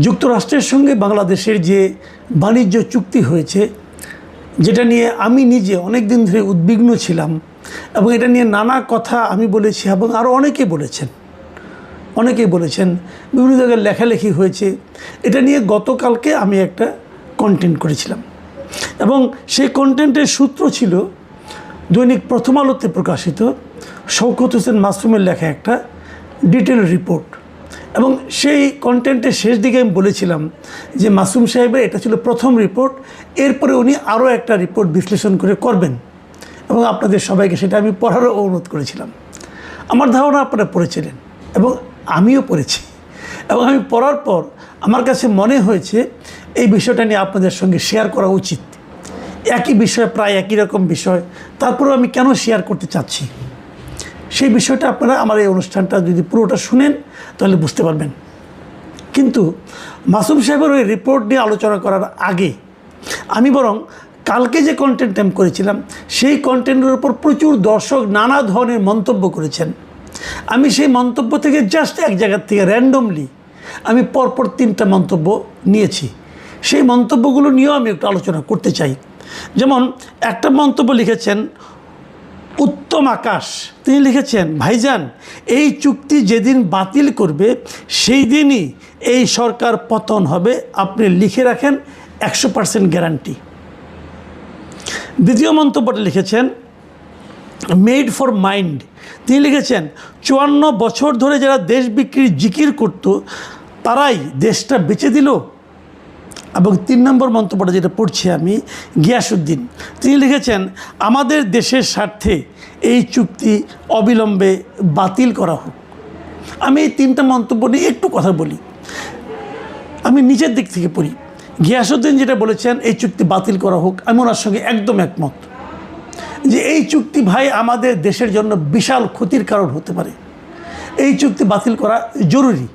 যুক্তরাষ্ট্রের সঙ্গে বাংলাদেশের যে বাণিজ্য চুক্তি হয়েছে, যেটা নিয়ে আমি নিজে অনেক দিন ধরে উদ্বিগ্ন ছিলাম এবং এটা নিয়ে নানা কথা আমি বলেছি এবং আরও অনেকেই বলেছেন, বিভিন্ন জায়গায় লেখালেখি হয়েছে। এটা নিয়ে গতকালকে আমি একটা কন্টেন্ট করেছিলাম এবং সেই কন্টেন্টের সূত্র ছিল দৈনিক প্রথম আলোতে প্রকাশিত শওকত হোসেন মাসুমের লেখা একটা ডিটেল রিপোর্ট। এবং সেই কন্টেন্টের শেষ দিকে আমি বলেছিলাম যে মাসুম সাহেবের এটা ছিল প্রথম রিপোর্ট, এরপরে উনি আরও একটা রিপোর্ট বিশ্লেষণ করে করবেন এবং আপনাদের সবাইকে সেটা আমি পড়ারও অনুরোধ করেছিলাম। আমার ধারণা আপনারা পড়েছিলেন এবং আমিও পড়েছি এবং আমি পড়ার পর আমার কাছে মনে হয়েছে এই বিষয়টা নিয়ে আপনাদের সঙ্গে শেয়ার করা উচিত। একই বিষয়, প্রায় একই রকম বিষয়, তারপরেও আমি কেন শেয়ার করতে চাচ্ছি সেই বিষয়টা আপনারা আমার এই অনুষ্ঠানটা যদি পুরোটা শুনেন তাহলে বুঝতে পারবেন। কিন্তু মাসুম সাহেবের ওই রিপোর্ট নিয়ে আলোচনা করার আগে আমি বরং কালকে যে কন্টেন্ট আমি করেছিলাম সেই কন্টেন্টের উপর প্রচুর দর্শক নানা ধরনের মন্তব্য করেছেন। আমি সেই মন্তব্য থেকে জাস্ট এক জায়গার থেকে র্যান্ডমলি আমি পরপর 3টা মন্তব্য নিয়েছি। সেই মন্তব্যগুলো নিয়েও আমি একটু আলোচনা করতে চাই। যেমন একটা মন্তব্য লিখেছেন উত্তম আকাশ, তিনি লিখেছেন, ভাইজান এই চুক্তি যেদিন বাতিল করবে সেই দিনই এই সরকার পতন হবে, আপনি লিখে রাখেন 100% গ্যারান্টি। দ্বিতীয় মন্তব্যটা লিখেছেন মেড ফর মাইন্ড, তিনি লিখেছেন 54 বছর ধরে যারা দেশ বিক্রির জিকির করত তারাই দেশটা বেচে দিল। এবং 3 নম্বর মন্তব্যটা যেটা পড়ছি আমি, গিয়াসউদ্দিন, তিনি লিখেছেন আমাদের দেশের স্বার্থে এই চুক্তি অবিলম্বে বাতিল করা হোক। আমি এই 3টা মন্তব্য নিয়ে একটু কথা বলি। আমি নিচের দিক থেকে পড়ি। গিয়াসউদ্দিন যেটা বলেছেন এই চুক্তি বাতিল করা হোক, আমি ওনার সঙ্গে একদম একমত যে এই চুক্তি ভাই আমাদের দেশের জন্য বিশাল ক্ষতির কারণ হতে পারে, এই চুক্তি বাতিল করা জরুরি।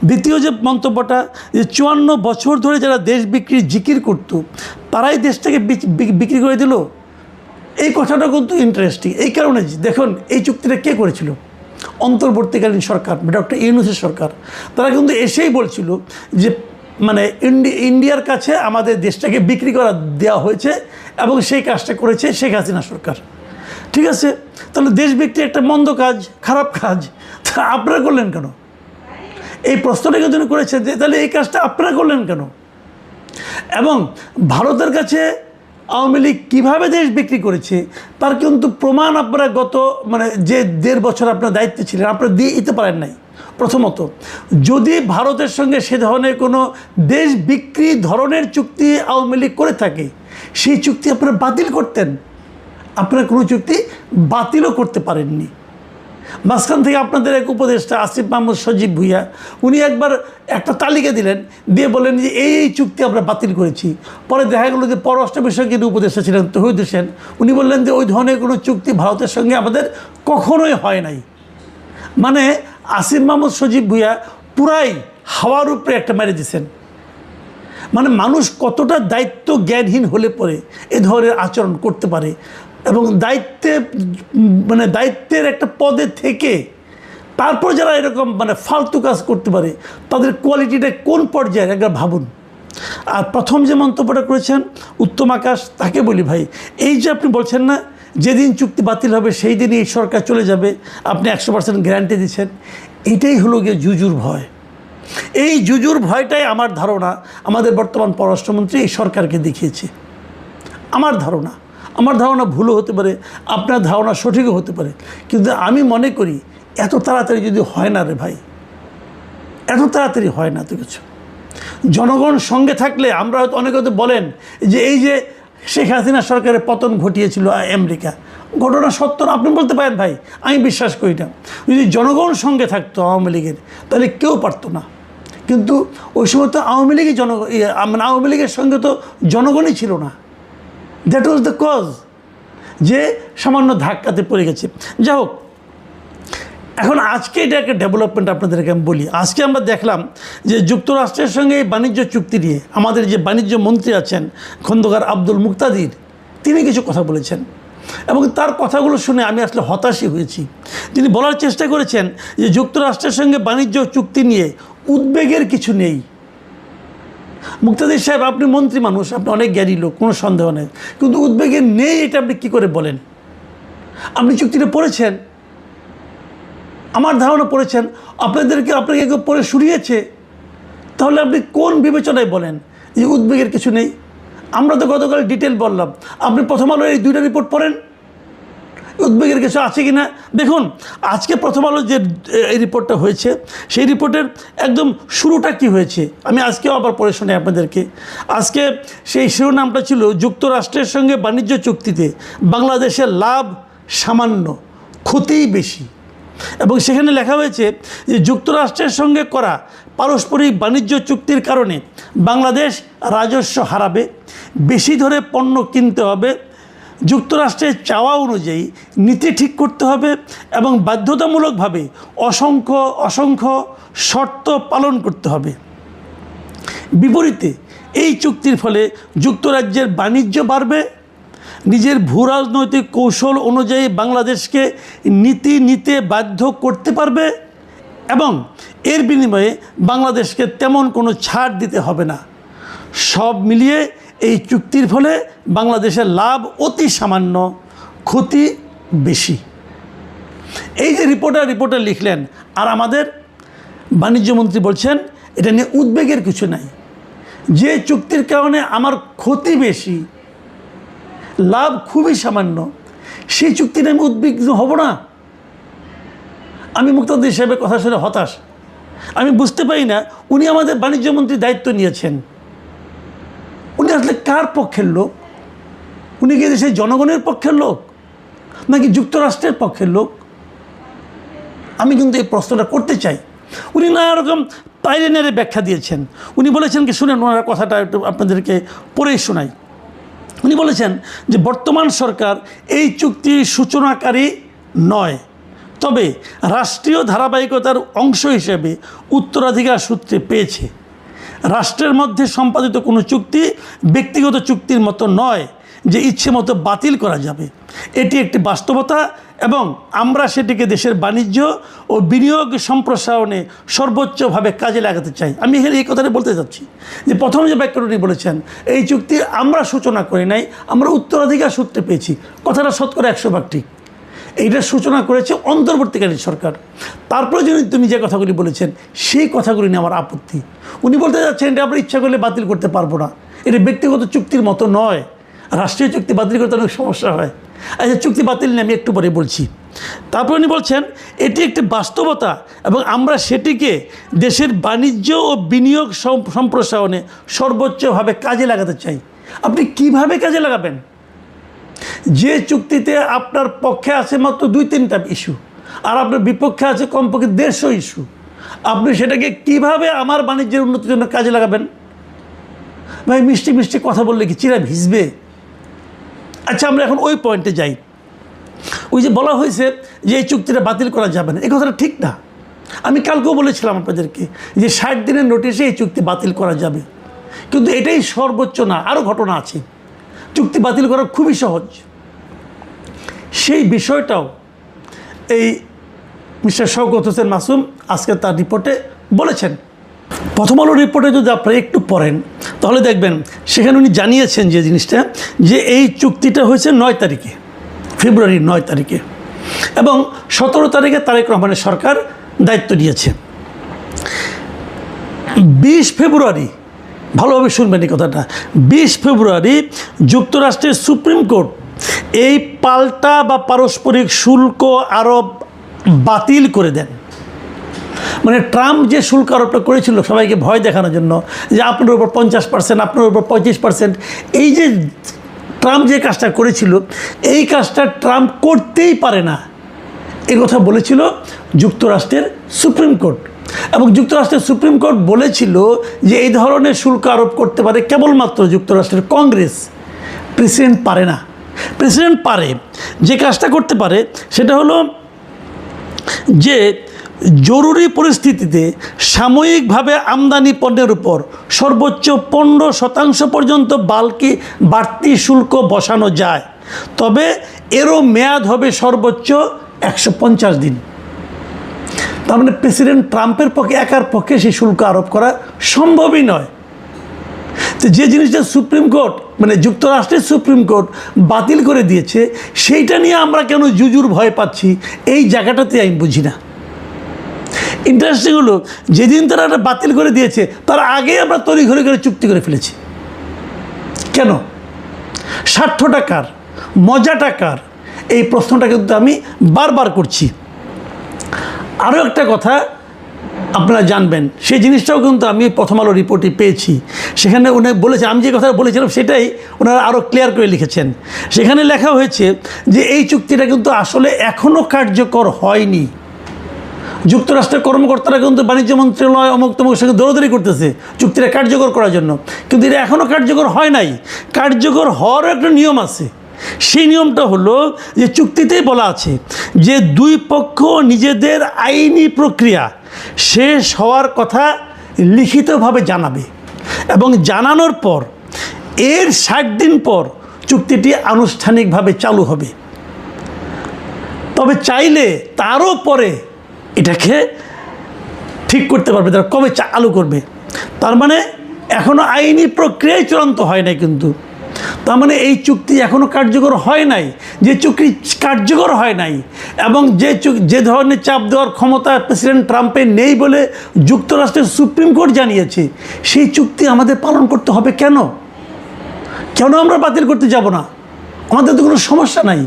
দ্বিতীয় যে মন্তব্যটা যে 54 বছর ধরে যারা দেশ বিক্রির জিকির করত তারাই দেশটাকে বিক্রি করে দিল, এই কথাটা কিন্তু ইন্টারেস্টিং। এই কারণে দেখুন এই চুক্তিটা কে করেছিল? অন্তর্বর্তীকালীন সরকার, ডক্টর ইউনূসের সরকার। তারা কিন্তু এসেই বলছিল যে মানে ইন্ডিয়ার কাছে আমাদের দেশটাকে বিক্রি করা দেওয়া হয়েছে এবং সেই কাজটা করেছে শেখ হাসিনা সরকার। ঠিক আছে, তাহলে দেশ বিক্রি একটা মন্দ কাজ, খারাপ কাজ, তা আপনারা করলেন কেন? এই প্রশ্নটা কিন্তু করেছে যে তাহলে এই কাজটা আপনারা করলেন কেন? এবং ভারতের কাছে আওয়ামী লীগ কীভাবে দেশ বিক্রি করেছে তার কিন্তু প্রমাণ আপনারা গত যে 1.5 বছর আপনার দায়িত্বে ছিলেন আপনারা দিয়ে দিতে পারেন নাই। প্রথমত, যদি ভারতের সঙ্গে সে ধরনের কোনো দেশ বিক্রি ধরনের চুক্তি আওয়ামী লীগ করে থাকে সেই চুক্তি আপনারা বাতিল করতেন। আপনারা কোনো চুক্তি বাতিলও করতে পারেননি। মাঝখান থেকে আপনাদের এক উপদেষ্টা আসিফ মাহমুদ সজীব ভুইয়া উনি একবার একটা তালিকা দিলেন, দিয়ে বলেন যে এই চুক্তি আমরা বাতিল করেছি। পরে দেখা গেলো যে পররাষ্ট্র বিষয়ক যিনি উপদেষ্টা ছিলেন তৌহিদ হোসেন, উনি বললেন যে ওই ধরনের কোনো চুক্তি ভারতের সঙ্গে আমাদের কখনোই হয় নাই। মানে আসিফ মাহমুদ সজীব ভুইয়া পুরাই হাওয়ার উপরে একটা মেরে দিয়েছেন। মানে মানুষ কতটা দায়িত্ব জ্ঞানহীন হলে পরে এ ধরনের আচরণ করতে পারে এবং দায়িত্বের একটা পদে থেকে তারপর যারা এরকম ফালতু কাজ করতে পারে তাদের কোয়ালিটিটা কোন পর্যায়ে একবার ভাবুন। আর প্রথম যে মন্তব্যটা করেছেন উত্তম আকাশ, তাকে বলি ভাই এই যে আপনি বলছেন না যেদিন চুক্তি বাতিল হবে সেই দিনই এই সরকার চলে যাবে, আপনি 100% গ্যারান্টি দিচ্ছেন, এটাই হলো গিয়ে জুজুর ভয়। এই জুজুর ভয়টাই আমার ধারণা আমাদের বর্তমান পররাষ্ট্রমন্ত্রী এই সরকারকে দেখিয়েছে। আমার ধারণা ভুলও হতে পারে, আপনার ধারণা সঠিকও হতে পারে, কিন্তু আমি মনে করি এত তাড়াতাড়ি যদি হয় না রে ভাই, এত তাড়াতাড়ি হয় না তো কিছু। জনগণ সঙ্গে থাকলে আমরা হয়তো অনেকে হয়তো বলেন যে এই যে শেখ হাসিনা সরকারের পতন ঘটিয়েছিল আমেরিকা, ঘটনা সত্য না, আপনি বলতে পারেন ভাই, আমি বিশ্বাস করি না। যদি জনগণ সঙ্গে থাকতো আওয়ামী লীগের তাহলে কেউ পারতো না। কিন্তু ওই সময় তো আওয়ামী লীগই আওয়ামী লীগের সঙ্গে তো জনগণই ছিল না। দ্যাট ওয়াজ দ্য কজ, যে সামান্য ধাক্কাতে পড়ে গেছে। যাই হোক, এখন আজকে এটা একটা ডেভেলপমেন্ট আপনাদেরকে আমি বলি। আজকে আমরা দেখলাম যে যুক্তরাষ্ট্রের সঙ্গে এই বাণিজ্য চুক্তি নিয়ে আমাদের যে বাণিজ্য মন্ত্রী আছেন খন্দকার আব্দুল মুক্তাদির, তিনি কিছু কথা বলেছেন এবং তার কথাগুলো শুনে আমি আসলে হতাশই হয়েছি। তিনি বলার চেষ্টা করেছেন যে যুক্তরাষ্ট্রের সঙ্গে বাণিজ্য চুক্তি নিয়ে উদ্বেগের কিছু নেই, মুক্তাদির সাহেব, আপনি মন্ত্রী মানুষ, আপনি অনেক জ্ঞানী লোক, কোনো সন্দেহ নেই, কিন্তু উদ্বেগে নেই এটা আপনি কী করে বলেন? আপনি চুক্তিটা পড়েছেন, আমার ধারণা পড়েছেন, আপনাকে কেউ পড়ে শুনিয়েছে, তাহলে আপনি কোন বিবেচনায় বলেন যে উদ্বেগের কিছু নেই? আমরা তো গতকাল ডিটেল বললাম, আপনি প্রথম আলোর এই 2টা রিপোর্ট পড়েন, উদ্বেগের কিছু আছে কি না দেখুন। আজকে প্রথম আলো যে এই রিপোর্টটা হয়েছে, সেই রিপোর্টের একদম শুরুটা কি হয়েছে আমি আজকেও আবার পড়ে শোনাই আপনাদেরকে। আজকে সেই শিরোনামটা ছিল যুক্তরাষ্ট্রের সঙ্গে বাণিজ্য চুক্তিতে বাংলাদেশের লাভ সামান্য, ক্ষতিই বেশি। এবং সেখানে লেখা হয়েছে যে যুক্তরাষ্ট্রের সঙ্গে করা পারস্পরিক বাণিজ্য চুক্তির কারণে বাংলাদেশ রাজস্ব হারাবে, বেশি ধরে পণ্য কিনতে হবে, যুক্তরাষ্ট্রের চাওয়া অনুযায়ী নীতি ঠিক করতে হবে এবং বাধ্যতামূলকভাবে অসংখ্য শর্ত পালন করতে হবে। বিপরীতে এই চুক্তির ফলে যুক্তরাজ্যের বাণিজ্য বাড়বে, নিজের ভূরাজনৈতিক কৌশল অনুযায়ী বাংলাদেশকে নীতি নিতে বাধ্য করতে পারবে এবং এর বিনিময়ে বাংলাদেশকে তেমন কোনো ছাড় দিতে হবে না। সব মিলিয়ে এই চুক্তির ফলে বাংলাদেশের লাভ অতি সামান্য, ক্ষতি বেশি। এই যে রিপোর্টার লিখলেন, আর আমাদের বাণিজ্যমন্ত্রী বলছেন এটা নিয়ে উদ্বেগের কিছু নাই, যে চুক্তির কারণে আমার ক্ষতি বেশি, লাভ খুবই সামান্য, সেই চুক্তি নিয়ে আমি উদ্বিগ্ন হব না? আমি মুক্তাদির সাহেবের কথা শুনে হতাশ। আমি বুঝতে পারি না, উনি আমাদের বাণিজ্যমন্ত্রীর দায়িত্ব নিয়েছেন, উনি আসলে কার পক্ষের লোক? উনি কি দেশের জনগণের পক্ষের লোক নাকি যুক্তরাষ্ট্রের পক্ষের লোক? আমি কিন্তু এই প্রশ্নটা করতে চাই। উনি নানা রকম পাইলেনারে ব্যাখ্যা দিয়েছেন। উনি বলেছেন কি, শুনেন ওনার কথাটা একটু আপনাদেরকে পড়েই শোনাই। উনি বলেছেন যে বর্তমান সরকার এই চুক্তির সূচনাকারী নয়, তবে রাষ্ট্রীয় ধারাবাহিকতার অংশ হিসেবে উত্তরাধিকার সূত্রে পেয়েছে। রাষ্ট্রের মধ্যে সম্পাদিত কোনো চুক্তি ব্যক্তিগত চুক্তির মতো নয় যে ইচ্ছে মতো বাতিল করা যাবে। এটি একটি বাস্তবতা এবং আমরা সেটিকে দেশের বাণিজ্য ও বিনিয়োগ সম্প্রসারণে সর্বোচ্চভাবে কাজে লাগাতে চাই। আমি এখানে এই কথাটা বলতে চাচ্ছি যে প্রথম যে ব্যাখ্যাটি বলেছেন, এই চুক্তি আমরা সূচনা করি নাই, আমরা উত্তরাধিকার সূত্রে পেয়েছি, কথাটা শতকরা 100% ঠিক। এইটার সূচনা করেছে অন্তর্বর্তীকালীন সরকার। তারপরে যদি তুমি যে কথাগুলি বলেছেন সেই কথাগুলি নিয়ে আমার আপত্তি। উনি বলতে যাচ্ছেন এটা আমরা ইচ্ছা করলে বাতিল করতে পারবো না, এটা ব্যক্তিগত চুক্তির মতো নয়, রাষ্ট্রীয় চুক্তি বাতিল করতে অনেক সমস্যা হয়। আচ্ছা, চুক্তি বাতিল নিয়ে আমি একটু পরে বলছি। তারপর উনি বলছেন এটি একটি বাস্তবতা এবং আমরা সেটিকে দেশের বাণিজ্য ও বিনিয়োগ সম্প্রসারণে সর্বোচ্চভাবে কাজে লাগাতে চাই। আপনি কিভাবে কাজে লাগাবেন? যে চুক্তিতে আপনার পক্ষে আছে মাত্র 2-3টা ইস্যু আর আপনার বিপক্ষে আছে কমপক্ষে 150 ইস্যু, আপনি সেটাকে কিভাবে আমার বাণিজ্যের উন্নতির জন্য কাজে লাগাবেন? ভাই, মিষ্টি মিষ্টি কথা বললে কি চিরা ভিজবে? আচ্ছা, আমরা এখন ওই পয়েন্টে যাই। ওই যে বলা হয়েছে যে এই চুক্তিটা বাতিল করা যাবে না, এই কথাটা ঠিক না। আমি কালকেও বলেছিলাম আপনাদেরকে যে 60 দিনের নোটিশে এই চুক্তি বাতিল করা যাবে, কিন্তু এটাই সর্বোচ্চ না, আরও ঘটনা আছে। চুক্তি বাতিল করা খুবই সহজ। সেই বিষয়টাও এই মিস্টার শওকত হোসেন মাসুম আজকে তার রিপোর্টে বলেছেন। প্রথম আলো রিপোর্টে যদি আপনারা একটু পড়েন তাহলে দেখবেন সেখানে উনি জানিয়েছেন যে জিনিসটা, যে এই চুক্তিটা হয়েছে 9 তারিখে, ফেব্রুয়ারির 9 তারিখে, এবং 17 তারিখে তারেক রহমানের সরকার দায়িত্ব নিয়েছে। 20 ফেব্রুয়ারি, ভালোভাবে শুনবেন এই কথাটা, 20 ফেব্রুয়ারি যুক্তরাষ্ট্রের সুপ্রিম কোর্ট এই পাল্টা বা পারস্পরিক শুল্ক আরোপ বাতিল করে দেন। মানে ট্রাম্প যে শুল্ক আরোপটা করেছিল সবাইকে ভয় দেখানোর জন্য, যে আপনার উপর 50%, আপনার উপর 35%, এই যে ট্রাম্প যে কাজটা করেছিল এই কাজটা ট্রাম্প করতেই পারে না, এই কথা বলেছিল যুক্তরাষ্ট্রের সুপ্রিম কোর্ট। এবং যুক্তরাষ্ট্রের সুপ্রিম কোর্ট বলেছিল যে এই ধরনের শুল্ক আরোপ করতে পারে কেবলমাত্র যুক্তরাষ্ট্রের কংগ্রেস, প্রেসিডেন্ট পারে না। প্রেসিডেন্ট পারে, যে কাজটা করতে পারে সেটা হলো যে জরুরি পরিস্থিতিতে সাময়িকভাবে আমদানি পণ্যের উপর সর্বোচ্চ 15% পর্যন্ত বাড়তি শুল্ক বসানো যায়, তবে এরও মেয়াদ হবে সর্বোচ্চ 150 দিন। তার মানে প্রেসিডেন্ট ট্রাম্পের পক্ষে একার পক্ষে সেই শুল্ক আরোপ করা সম্ভবই নয়। তো যে জিনিসটা সুপ্রিম কোর্ট মানে যুক্তরাষ্ট্রের সুপ্রিম কোর্ট বাতিল করে দিয়েছে, সেইটা নিয়ে আমরা কেন জুজুর ভয় পাচ্ছি, এই জায়গাটাতে আমি বুঝি না। ইন্টারেস্টিং হলো, যেদিন তারা এটা বাতিল করে দিয়েছে তার আগেই আমরা তড়িঘড়ি করে চুক্তি করে ফেলেছি। কেন? স্বার্থটা কার, মজাটা কার, এই প্রশ্নটা কিন্তু আমি বারবার করছি। আরও একটা কথা আপনারা জানবেন, সেই জিনিসটাও কিন্তু আমি প্রথম আলো রিপোর্টে পেয়েছি। সেখানে উনি বলেছেন, আমি যে কথা বলেছিলাম সেটাই ওনারা আরও ক্লিয়ার করে লিখেছেন। সেখানে লেখা হয়েছে যে এই চুক্তিটা কিন্তু আসলে এখনও কার্যকর হয়নি। যুক্তরাষ্ট্রের কর্মকর্তারা কিন্তু বাণিজ্য মন্ত্রণালয় অমুক তমুক সঙ্গে দৌড়দৌড়ি করতেছে চুক্তিটা কার্যকর করার জন্য, কিন্তু এটা এখনও কার্যকর হয় নাই। কার্যকর হওয়ারও একটা নিয়ম আছে। সেই নিয়মটা হলো যে চুক্তিতেই বলা আছে যে দুই পক্ষ নিজেদের আইনি প্রক্রিয়া শেষ হওয়ার কথা লিখিতভাবে জানাবে, এবং জানানোর পর এর 60 দিন পর চুক্তিটি আনুষ্ঠানিকভাবে চালু হবে। তবে চাইলে তারও পরে এটাকে ঠিক করতে পারবে তারা কবে চালু করবে। তার মানে এখনও আইনি প্রক্রিয়ায় চূড়ান্ত হয় নাই কিন্তু। তার মানে এই চুক্তি এখনও কার্যকর হয় নাই। যে চুক্তি কার্যকর হয় নাই এবং যে ধরনের চাপ দেওয়ার ক্ষমতা প্রেসিডেন্ট ট্রাম্পের নেই বলে যুক্তরাষ্ট্রের সুপ্রিম কোর্ট জানিয়েছে, সেই চুক্তি আমাদের পালন করতে হবে কেন? কেন আমরা বাতিল করতে যাব না? আমাদের তো কোনো সমস্যা নাই।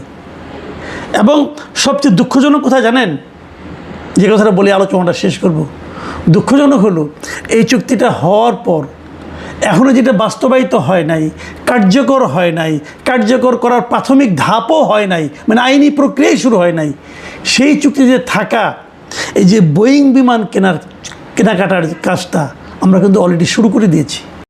এবং সবচেয়ে দুঃখজনক কথা জানেন, যে কথাটা বলে আলোচনাটা শেষ করব, দুঃখজনক হলো এই চুক্তিটা হওয়ার পর এখনও যেটা বাস্তবায়িত হয় নাই, কার্যকর হয় নাই, কার্যকর করার প্রাথমিক ধাপও হয় নাই, মানে আইনি প্রক্রিয়াই শুরু হয় নাই। সেই চুক্তিতে থাকা এই যে বোয়িং বিমান কেনাকাটার কাজটা আমরা কিন্তু অলরেডি শুরু করে দিয়েছি।